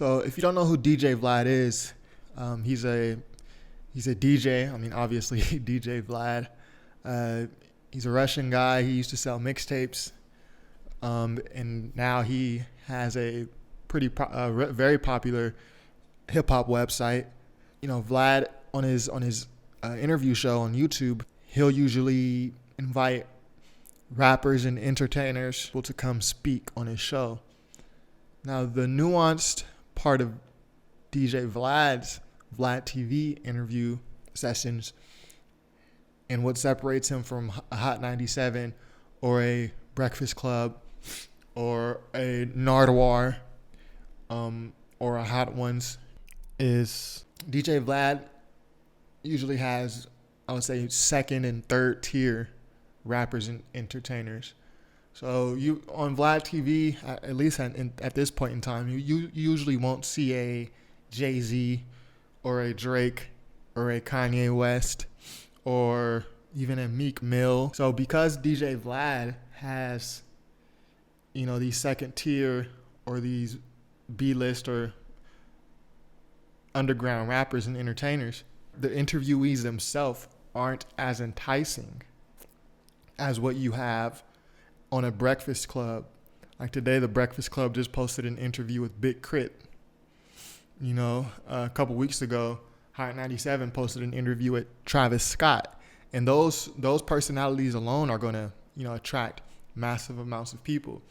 So if you don't know who DJ Vlad is, he's a DJ. I mean, obviously DJ Vlad. He's a Russian guy. He used to sell mixtapes, and now he has a very popular hip hop website. You know, Vlad on his interview show on YouTube, he'll usually invite rappers and entertainers to come speak on his show. Now, the nuanced part of DJ Vlad's Vlad TV interview sessions and what separates him from a Hot 97 or a Breakfast Club or a Nardwar or a Hot Ones is DJ Vlad usually has, I would say, second and third tier rappers and entertainers. So you on Vlad TV, at least at this point in time, you usually won't see a Jay-Z or a Drake or a Kanye West or even a Meek Mill. So because DJ Vlad has, you know, these second tier or these B-list or underground rappers and entertainers, the interviewees themselves aren't as enticing as what you have on a Breakfast Club. Like today, the Breakfast Club just posted an interview with Big Crit. You know, a couple weeks ago, Hot 97 posted an interview with Travis Scott. And those personalities alone are going to, you know, attract massive amounts of people.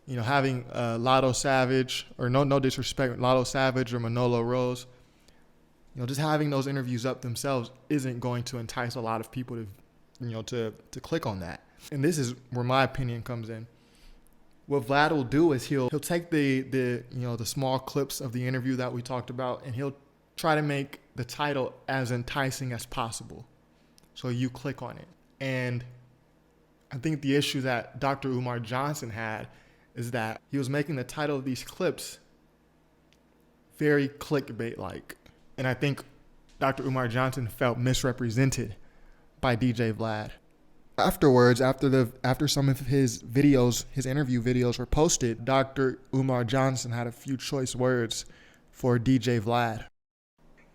You know, having Lotto Savage, or no disrespect, Lotto Savage or Manolo Rose, you know, just having those interviews up themselves isn't going to entice a lot of people to, you know, to click on that. And this is where my opinion comes in. What Vlad will do is he'll take the small clips of the interview that we talked about, and he'll try to make the title as enticing as possible, so you click on it. And I think the issue that Dr. Umar Johnson had is that he was making the title of these clips very clickbait-like. And I think Dr. Umar Johnson felt misrepresented by DJ Vlad. Afterwards, after some of his interview videos were posted, Dr. Umar Johnson had a few choice words for DJ Vlad.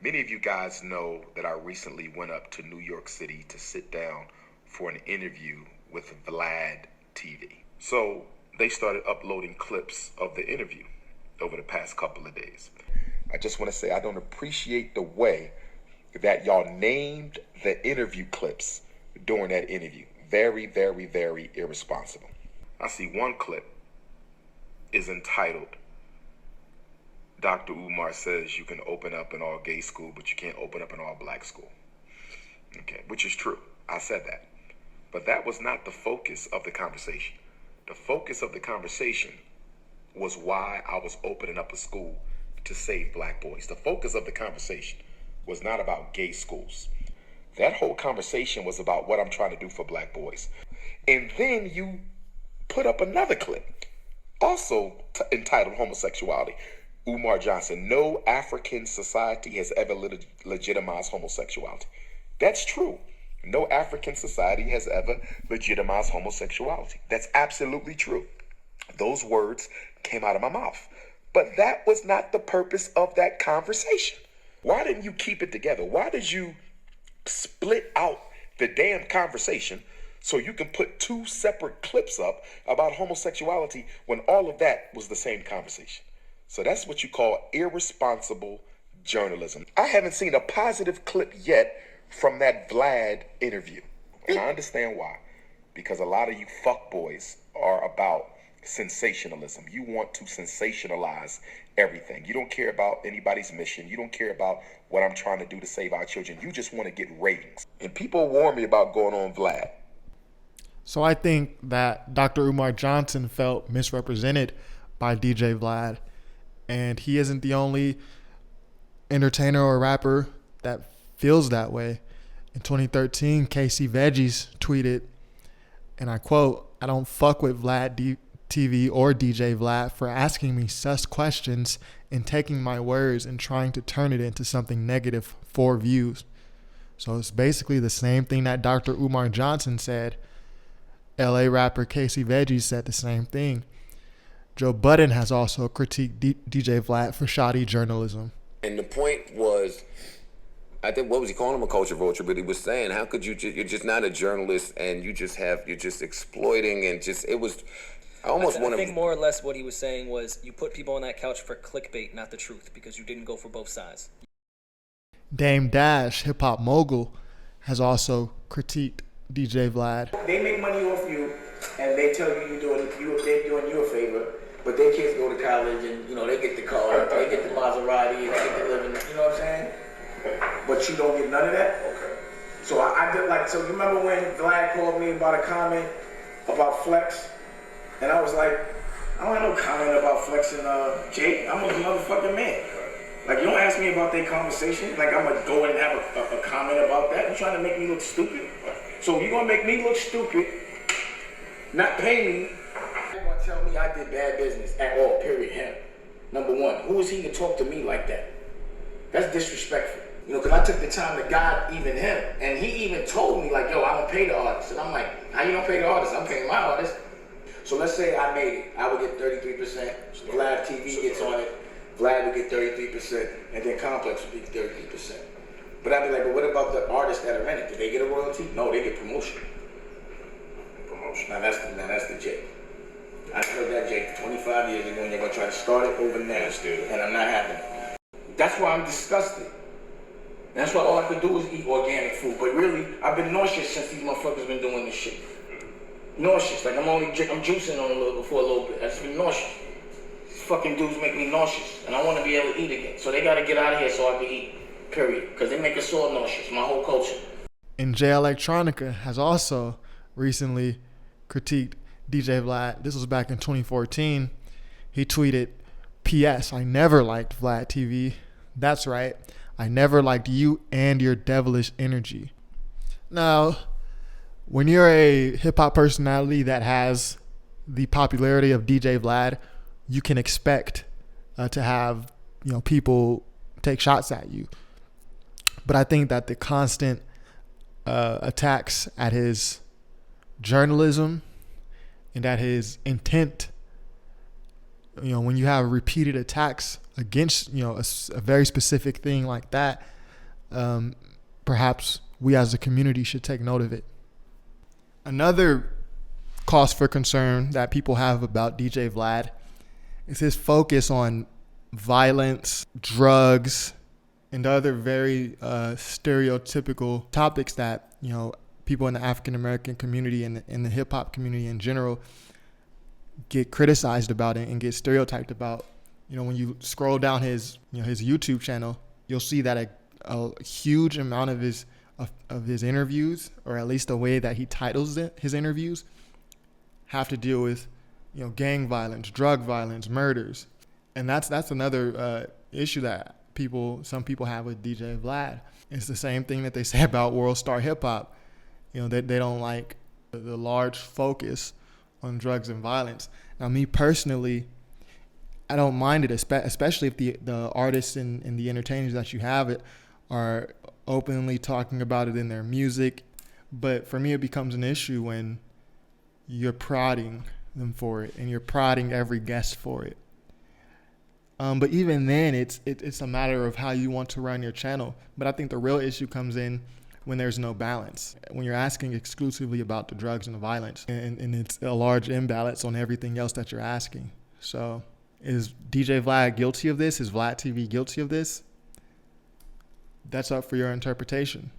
Many of you guys know that I recently went up to New York City to sit down for an interview with Vlad TV. So they started uploading clips of the interview over the past couple of days. I just want to say I don't appreciate the way that y'all named the interview clips during that interview. Very, very, very irresponsible. I see one clip is entitled, Dr. Umar says you can open up an all-gay school, but you can't open up an all-black school. Okay, which is true. I said that. But that was not the focus of the conversation. The focus of the conversation was why I was opening up a school to save black boys. The focus of the conversation was not about gay schools. That whole conversation was about what I'm trying to do for black boys. And then you put up another clip, also entitled Homosexuality. Umar Johnson, no African society has ever legitimized homosexuality. That's true. No African society has ever legitimized homosexuality. That's absolutely true. Those words came out of my mouth. But that was not the purpose of that conversation. Why didn't you keep it together? Why did you split out the damn conversation so you can put two separate clips up about homosexuality when all of that was the same conversation? So that's what you call irresponsible journalism. I haven't seen a positive clip yet from that Vlad interview. And I understand why. Because a lot of you fuckboys are about sensationalism. You want to sensationalize everything. You don't care about anybody's mission. You don't care about what I'm trying to do to save our children. You just want to get ratings. And people warn me about going on Vlad. So I think that Dr. Umar Johnson felt misrepresented by DJ Vlad. And he isn't the only entertainer or rapper that feels that way. In 2013, Casey Veggies tweeted, and I quote, "I don't fuck with Vlad TV or DJ Vlad for asking me sus questions and taking my words and trying to turn it into something negative for views." So it's basically the same thing that Dr. Umar Johnson said. LA rapper Casey Veggies said the same thing. Joe Budden has also critiqued DJ Vlad for shoddy journalism. And the point was, I think, what was he calling him, a culture vulture? But he was saying, how could you're just not a journalist, and you're just exploiting, and just, it was, I think more or less what he was saying was, you put people on that couch for clickbait, not the truth, because you didn't go for both sides. Dame Dash, hip hop mogul, has also critiqued DJ Vlad. They make money off you, and they tell you they're doing you a favor, but their kids go to college, and they get the car, they get the Maserati, and they get the living. You know what I'm saying? But you don't get none of that. Okay. So I did So you remember when Vlad called me about a comment about Flex, and I was like, I don't have no comment about Flex and Jake. I'm a motherfucking man. Like, you don't ask me about their conversation. Like, I'm gonna go and have a comment about that. You trying to make me look stupid? So you gonna make me look stupid, not pay me, you gonna tell me I did bad business at all, period, him. Number one, who is he to talk to me like that? That's disrespectful. Because I took the time to guide even him. And he even told me, like, yo, I don't pay the artist. And I'm like, how you don't pay the artist? I'm paying my artist. So let's say I made it. I would get 33%. Vlad TV gets on it. Vlad would get 33%. And then Complex would be 33%. But I'd be like, but what about the artists that are in it? Do they get a royalty? No, they get promotion. Now that's the Jake. I heard that Jake 25 years ago, and they're gonna try to start it over now, and I'm not having it. That's why I'm disgusted. And that's why all I could do is eat organic food. But really, I've been nauseous since these motherfuckers been doing this shit. Nauseous, like I'm juicing on for a little bit. I've just been nauseous. These fucking dudes make me nauseous, and I want to be able to eat again. So they gotta get out of here so I can eat. Period. Because they make us all nauseous. My whole culture. And Jay Electronica has also recently critiqued DJ Vlad. This was back in 2014. He tweeted, "P.S. I never liked Vlad TV. That's right. I never liked you and your devilish energy." Now, when you're a hip-hop personality that has the popularity of DJ Vlad, you can expect to have people take shots at you. But I think that the constant attacks at his journalism and at his intent, when you have repeated attacks against a very specific thing like that, perhaps we as a community should take note of it. Another cause for concern that people have about DJ Vlad is his focus on violence, drugs, and other very stereotypical topics that people in the African American community and in the hip hop community in general get criticized about it and get stereotyped about. When you scroll down his YouTube channel, you'll see that a huge amount of his interviews, or at least the way that he titles his interviews, have to deal with gang violence, drug violence, murders, and that's another issue that some people have with DJ Vlad. It's the same thing that they say about World Star Hip Hop. They don't like the large focus on drugs and violence. Now, me personally, I don't mind it, especially if the artists and the entertainers that you have it are openly talking about it in their music. But for me, it becomes an issue when you're prodding them for it and you're prodding every guest for it. But even then, it's a matter of how you want to run your channel. But I think the real issue comes in when there's no balance, when you're asking exclusively about the drugs and the violence, and it's a large imbalance on everything else that you're asking. So is DJ Vlad guilty of this? Is Vlad TV guilty of this? That's up for your interpretation.